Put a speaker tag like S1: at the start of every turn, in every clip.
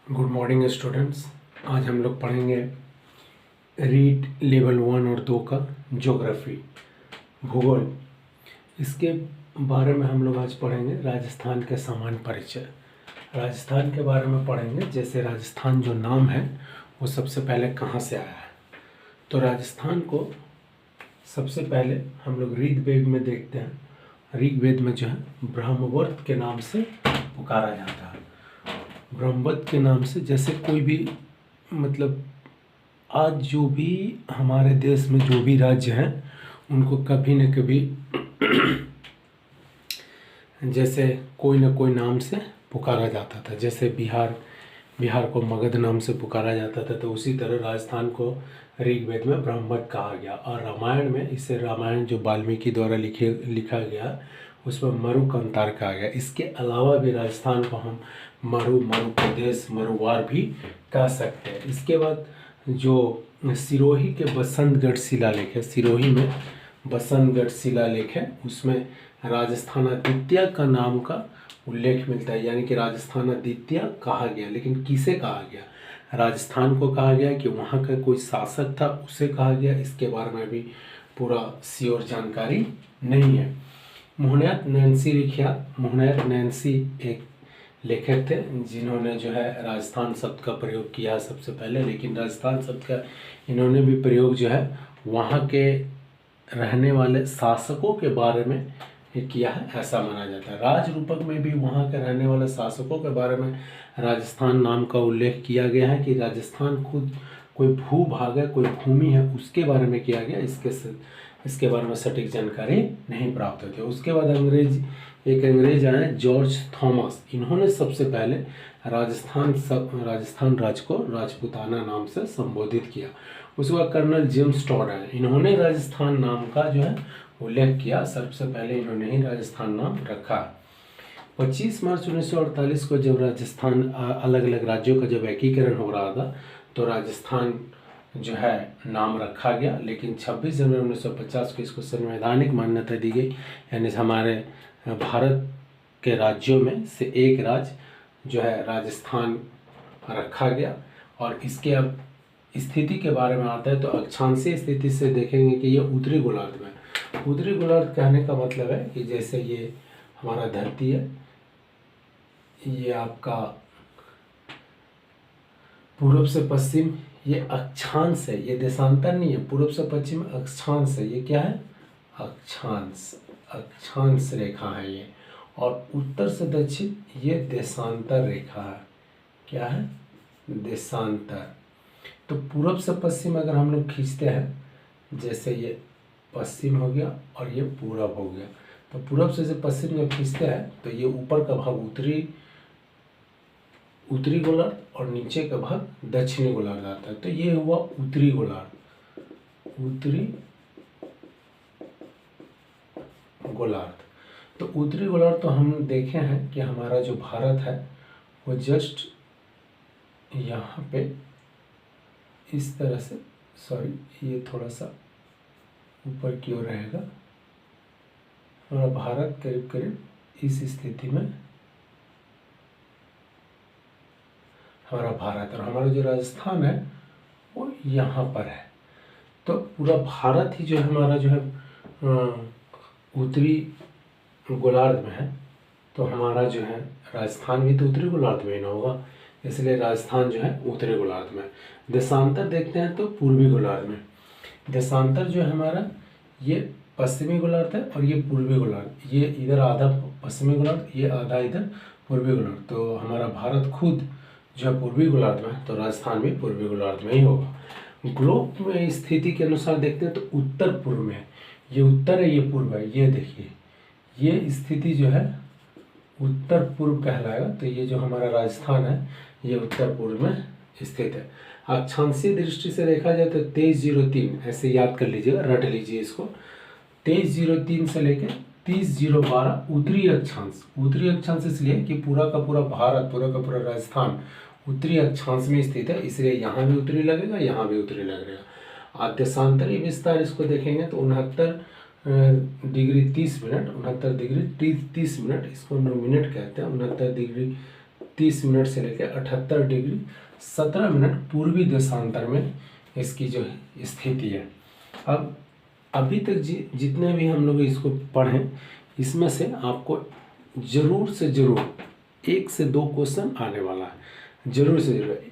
S1: Good morning students. आज हम लोग पढ़ेंगे रीड लेवल 1 और 2 का ज्योग्राफी, भूगोल। इसके बारे में हम लोग आज पढ़ेंगे राजस्थान के सामान्य परिचय। राजस्थान के बारे में पढ़ेंगे, जैसे राजस्थान जो नाम है वो सबसे पहले कहाँ से आया है। तो राजस्थान को सबसे पहले हम लोग ऋग्वेद में देखते हैं। ऋग्वेद में जो है ब्रह्मवर्त के नाम से पुकारा जाता है। ब्रह्मवर्त के नाम से, जैसे कोई भी मतलब आज जो भी हमारे देश में जो भी राज्य हैं उनको कभी न कभी जैसे कोई न कोई नाम से पुकारा जाता था। जैसे बिहार को मगध नाम से पुकारा जाता था, तो उसी तरह राजस्थान को ऋग्वेद में ब्रह्मवर्त कहा गया। और रामायण में इसे, रामायण जो वाल्मीकि द्वारा लिखा गया, उसमें मरुकंतार कहा गया। इसके अलावा भी राजस्थान को हम मरु प्रदेश, मरुवार भी कह सकते हैं। इसके बाद जो सिरोही के बसंतगढ़ शिलालेख है, सिरोही में बसंतगढ़ शिलालेख है, उसमें राजस्थानादित्य का नाम का उल्लेख मिलता है। यानी कि राजस्थानादित्य कहा गया, लेकिन किसे कहा गया? राजस्थान को कहा गया कि वहाँ का कोई शासक था, उसे कहा गया। इसके बारे में भी पूरा श्योर जानकारी नहीं है। मोहनयात नैन्सी विख्यात, मोहनयात नैन्सी एक लेखक थे जिन्होंने जो है राजस्थान शब्द का प्रयोग किया सबसे पहले। लेकिन राजस्थान शब्द का इन्होंने भी प्रयोग जो है वहाँ के रहने वाले शासकों के बारे में किया है, ऐसा माना जाता है। राज रूपक में भी वहाँ के रहने वाले शासकों के बारे में राजस्थान नाम का उल्लेख किया गया है कि राजस्थान खुद कोई भूभाग है, कोई भूमि है, उसके बारे में किया गया। इसके बारे में सटीक जानकारी नहीं प्राप्त होती। उसके बाद एक अंग्रेज आए, जॉर्ज थॉमस। इन्होंने सबसे पहले राजस्थान राज्य को राजपूताना नाम से संबोधित किया। उसके बाद कर्नल जेम्स टॉड आए, इन्होंने राजस्थान नाम का जो है उल्लेख किया। सबसे पहले इन्होंने ही राजस्थान नाम रखा। 25 मार्च 1948 को जब राजस्थान अलग अलग राज्यों का जब एकीकरण हो रहा था, तो राजस्थान जो है नाम रखा गया। लेकिन 26 जनवरी 1950 को इसको संवैधानिक मान्यता दी गई। यानी हमारे भारत के राज्यों में से एक राज्य जो है राजस्थान रखा गया। और इसके अब स्थिति के बारे में आता है, तो अक्षांशीय स्थिति से देखेंगे कि ये उत्तरी गोलार्ध में। उत्तरी गोलार्ध कहने का मतलब है कि जैसे ये हमारा धरती है, ये आपका पूर्व से पश्चिम, ये अक्षांश है, ये देशांतर नहीं है। पूर्व से पश्चिम अक्षांश है, ये क्या है? अक्षांश रेखा है ये। और उत्तर से दक्षिण ये देशांतर रेखा है। क्या है? देशांतर। तो पूर्व से पश्चिम अगर हम लोग खींचते हैं, जैसे ये पश्चिम हो गया और ये पूरब हो गया, तो पूरब से पश्चिम जब खींचते हैं तो ये ऊपर का भाग उत्तरी गोलार्ध और नीचे का भाग दक्षिणी गोलार्ध आता है। तो ये हुआ उत्तरी गोलार्ध। तो उत्तरी गोलार्ध तो हम देखे हैं कि हमारा जो भारत है वो जस्ट यहाँ पे इस तरह से, सॉरी ये थोड़ा सा ऊपर की ओर रहेगा। हमारा भारत करीब करीब इस स्थिति में हमारा भारत, और हमारा जो राजस्थान है वो यहाँ पर है। तो पूरा भारत ही जो है हमारा जो है उत्तरी गोलार्ध में है। तो हमारा जो है राजस्थान भी तो उत्तरी गोलार्ध में ही ना होगा, इसलिए राजस्थान जो है उत्तरी गोलार्ध में। देशांतर देखते हैं तो पूर्वी गोलार्ध में। देशांतर जो है हमारा, ये पश्चिमी गोलार्ध है और ये पूर्वी गोलार्ध। ये इधर आधा पश्चिमी गोलार्ध, ये आधा इधर पूर्वी गोलार्ध। तो हमारा भारत खुद जो है पूर्वी गोलार्ध में है, तो राजस्थान भी पूर्वी गोलार्ध में ही होगा। ग्लोब में स्थिति के अनुसार देखते हैं तो उत्तर पूर्व में है। ये उत्तर है, ये पूर्व है। ये देखिए, ये स्थिति जो है उत्तर पूर्व कहलाएगा। तो ये जो हमारा राजस्थान है ये उत्तर पूर्व में स्थित है। अक्षांशीय दृष्टि से देखा जाए तो 2303, ऐसे याद कर लीजिएगा, रट लीजिए इसको। 2303 से लेकर 3012 उत्तरी अक्षांश। उत्तरी अक्षांश इसलिए कि पूरा का पूरा भारत, पूरा का पूरा राजस्थान उत्तरी अक्षांश में स्थित है, इसलिए यहाँ भी उत्तरी लगेगा, यहाँ भी उत्तरी लगेगा। देशांतरी विस्तार इसको देखेंगे तो 69 डिग्री 30 मिनट, 69 डिग्री 30 मिनट, इसको हम लोग मिनट कहते हैं। 69 डिग्री 30 मिनट से लेकर 78 डिग्री 17 मिनट पूर्वी देशांतर में इसकी जो है स्थिति है। अब अभी तक जितने भी हम लोग इसको पढ़ें, इसमें से आपको जरूर से जरूर 1 से 2 क्वेश्चन आने वाला है, जरूर से जरूर।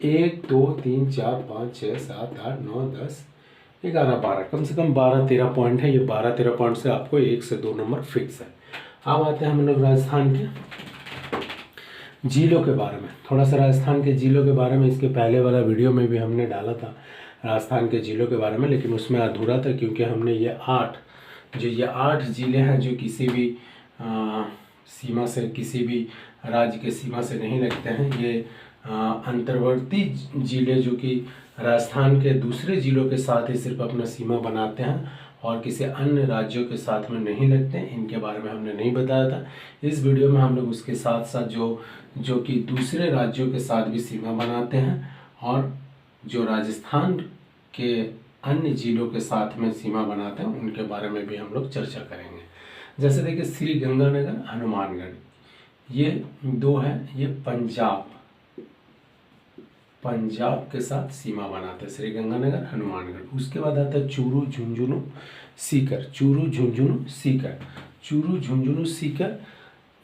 S1: 1 2 3 4 5 6 7 8 9 10 11 12, कम से कम 12-13 पॉइंट है। ये 12-13 पॉइंट से आपको 1 से 2 नंबर फिक्स है। अब आते हैं हम लोग राजस्थान के जिलों के बारे में। थोड़ा सा राजस्थान के जिलों के बारे में इसके पहले वाला वीडियो में भी हमने डाला था राजस्थान के जिलों के बारे में, लेकिन उसमें अधूरा था क्योंकि हमने ये 8 जिले हैं जो किसी भी सीमा से, किसी भी राज्य के सीमा से नहीं लगते हैं। ये अंतर्वर्ती जिले जो कि राजस्थान के दूसरे जिलों के साथ ही सिर्फ अपना सीमा बनाते हैं और किसी अन्य राज्यों के साथ में नहीं लगते हैं, इनके बारे में हमने नहीं बताया था। इस वीडियो में हम लोग उसके साथ साथ जो कि दूसरे राज्यों के साथ भी सीमा बनाते हैं और जो राजस्थान के अन्य जिलों के साथ में सीमा बनाते हैं उनके बारे में भी हम लोग चर्चा करेंगे। जैसे देखिए श्री गंगानगर, हनुमानगढ़, ये 2 हैं। ये पंजाब के साथ सीमा बनाते हैं, श्री गंगानगर, हनुमानगढ़। उसके बाद आता है चूरू, झुंझुनू, सीकर। चूरू, झुंझुनू, सीकर, चूरू, झुंझुनू, सीकर।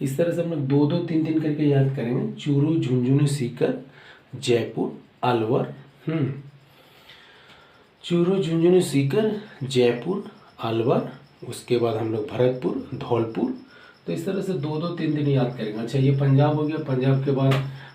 S1: इस तरह से हम लोग 2-2 3-3 करके याद करेंगे। चूरू, झुंझुनू, सीकर, जयपुर, अलवर। चूरू, झुंझुनू, सीकर, जयपुर, अलवर। उसके बाद हम लोग भरतपुर, धौलपुर। तो इस तरह से 2-2 3-3 याद करेंगे। अच्छा, ये पंजाब हो गया। पंजाब के बाद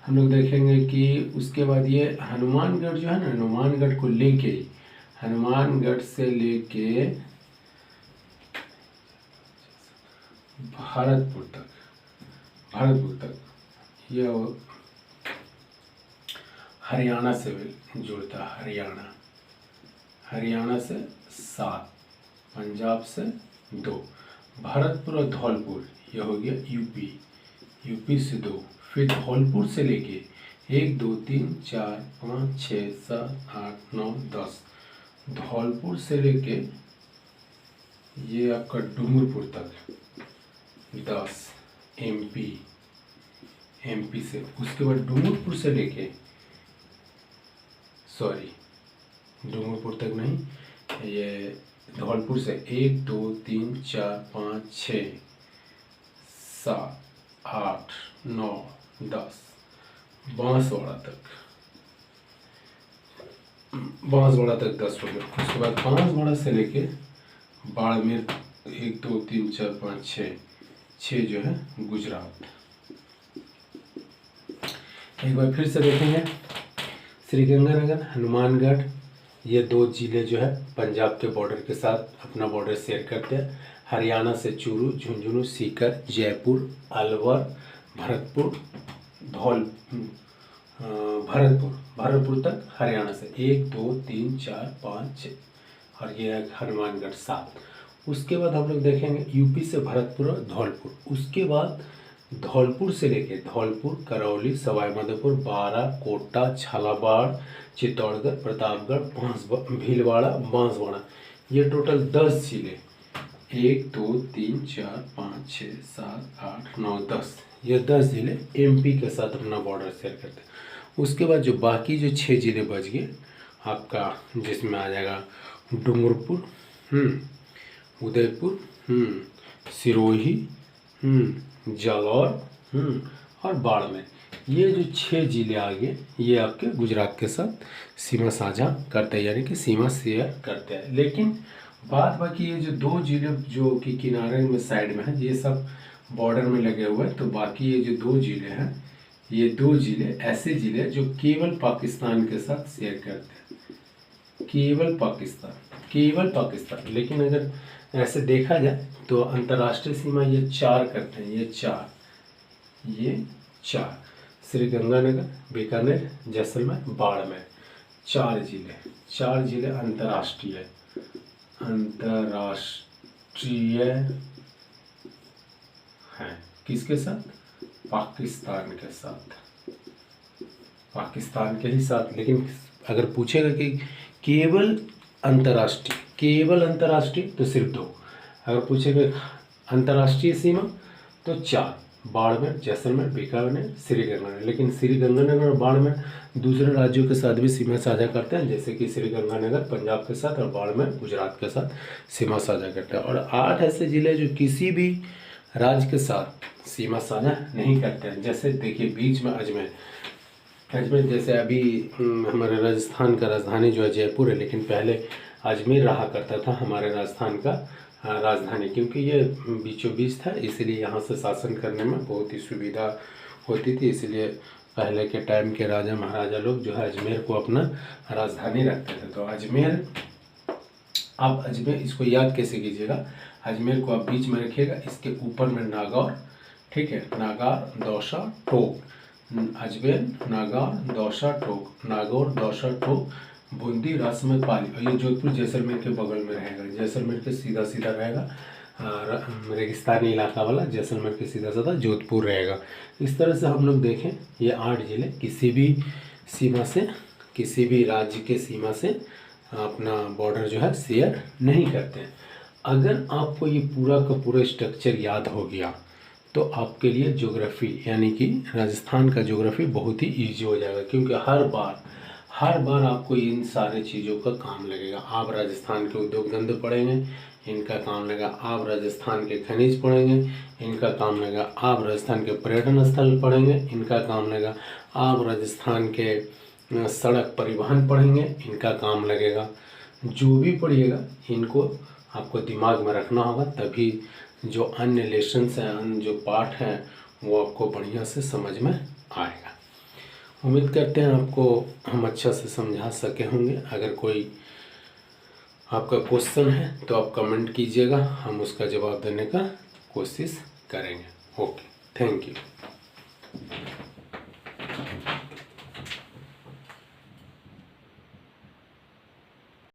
S1: हम लोग देखेंगे कि उसके बाद ये हनुमानगढ़ जो है ना, हनुमानगढ़ को लेके, हनुमानगढ़ से लेके भरतपुर तक ये हरियाणा से जुड़ता है। हरियाणा से 7, पंजाब से 2, भरतपुर और धौलपुर ये हो गया यूपी से 2। फिर धौलपुर से लेके 1 2 3 4 5 6 7 8 9 10, धौलपुर से लेके ये आपका डूंगरपुर तक 10, एमपी से। उसके बाद डूंगरपुर से लेके, डूंगरपुर तक नहीं, ये धौलपुर से 1 2 3 4 5 6 7 8 9 10, बांसवाड़ा तक 10 हो गया। उसके बाद बांसवाड़ा से लेके बाड़मेर 1 2 3 4 5 6 जो है गुजरात। एक बार फिर से देखेंगे, श्री गंगानगर, हनुमानगढ़, ये 2 जिले जो है पंजाब के बॉर्डर के साथ अपना बॉर्डर शेयर करते हैं। हरियाणा से चूरू, झुंझुनू, सीकर, जयपुर, अलवर, भरतपुर, भरतपुर तक हरियाणा से 1 2 3 4 5 6, और ये है हनुमानगढ़ 7। उसके बाद हम लोग देखेंगे यूपी से भरतपुर और धौलपुर। उसके बाद धौलपुर से लेके धौलपुर, करौली, सवाईमाधोपुर, बारा, कोटा, झालावाड़, चित्तौड़गढ़, प्रतापगढ़, भीलवाड़ा, बांसवाड़ा, ये टोटल 10 जिले। 1 2 3 4 5 6 7 8 9 10, ये 10 जिले एमपी के साथ अपना बॉर्डर शेयर करते हैं। उसके बाद जो बाकी जो 6 जिले बच गए आपका, जिसमें आ जाएगा डूंगरपुर, उदयपुर, सिरोही, जालौर और बाड़मेर, ये जो 6 जिले आगे ये आपके गुजरात के साथ सीमा साझा करते हैं, यानी कि सीमा शेयर करते हैं। लेकिन बाद बाकी ये जो 2 जिले जो कि किनारे में साइड में है, ये सब बॉर्डर में लगे हुए हैं। तो बाकी ये जो 2 जिले हैं, ये 2 जिले ऐसे जिले जो केवल पाकिस्तान के साथ शेयर करते हैं, केवल पाकिस्तान। लेकिन अगर ऐसे देखा जाए तो अंतर्राष्ट्रीय सीमा ये 4 करते हैं, ये 4, श्री गंगानगर, बीकानेर, जैसलमेर, बाड़मेर, 4 जिले अंतर्राष्ट्रीय हैं। किसके साथ? पाकिस्तान के साथ, पाकिस्तान के ही साथ। लेकिन अगर पूछेगा कि केवल अंतर्राष्ट्रीय, केवल अंतर्राष्ट्रीय तो सिर्फ 2। अगर पूछेंगे अंतर्राष्ट्रीय सीमा तो 4, बाड़मेर, जैसलमेर, बीकानेर, श्रीगंगानगर। लेकिन श्रीगंगानगर और बाड़मेर दूसरे राज्यों के साथ भी सीमा साझा करते हैं, जैसे कि श्रीगंगानगर पंजाब के साथ और बाड़मेर गुजरात के साथ सीमा साझा करते हैं। और 8 ऐसे जिले जो किसी भी राज्य के साथ सीमा साझा नहीं करते हैं। जैसे देखिए बीच में अजमेर, जैसे अभी हमारे राजस्थान का राजधानी जो है जयपुर है, लेकिन पहले अजमेर रहा करता था हमारे राजस्थान का राजधानी, क्योंकि ये बीचों बीच था, इसलिए यहाँ से शासन करने में बहुत ही सुविधा होती थी। इसलिए पहले के टाइम के राजा महाराजा लोग जो है अजमेर को अपना राजधानी रखते थे। तो अजमेर, आप अजमेर इसको याद कैसे कीजिएगा, अजमेर को आप बीच में रखिएगा, इसके ऊपर में नागौर, ठीक है, नागौर, दौसा, टोक, अजमेर, नागौर, दौसा, टोक, नागौर, दौसा, टोक, बूंदी, राजसमंद, पाली। और ये जोधपुर जैसलमेर के बगल में रहेगा, जैसलमेर के सीधा सीधा रहेगा रेगिस्तानी इलाका वाला, जैसलमेर के सीधा सीधा जोधपुर रहेगा। इस तरह से हम लोग देखें ये 8 जिले किसी भी सीमा से, किसी भी राज्य के सीमा से अपना बॉर्डर जो है शेयर नहीं करते हैं। अगर आपको ये पूरा का पूरा स्ट्रक्चर याद हो गया तो आपके लिए ज्योग्राफी यानी कि राजस्थान का ज्योग्राफी बहुत ही ईजी हो जाएगा, क्योंकि हर बार आपको इन सारे चीज़ों का काम लगेगा। आप राजस्थान के उद्योग धंधे पढ़ेंगे, इनका काम लगेगा। आप राजस्थान के खनिज पढ़ेंगे, इनका काम लगेगा। आप राजस्थान के पर्यटन स्थल पढ़ेंगे, इनका काम लगेगा। आप राजस्थान के सड़क परिवहन पढ़ेंगे, इनका काम लगेगा। जो भी पढ़िएगा इनको आपको दिमाग में रखना होगा, तभी जो अन्य लेसन्स हैं, अन्य जो पाठ हैं वो आपको बढ़िया से समझ में आएगा। उम्मीद करते हैं आपको हम अच्छा से समझा सके होंगे। अगर कोई आपका क्वेश्चन है तो आप कमेंट कीजिएगा, हम उसका जवाब देने का कोशिश करेंगे। Okay, thank you.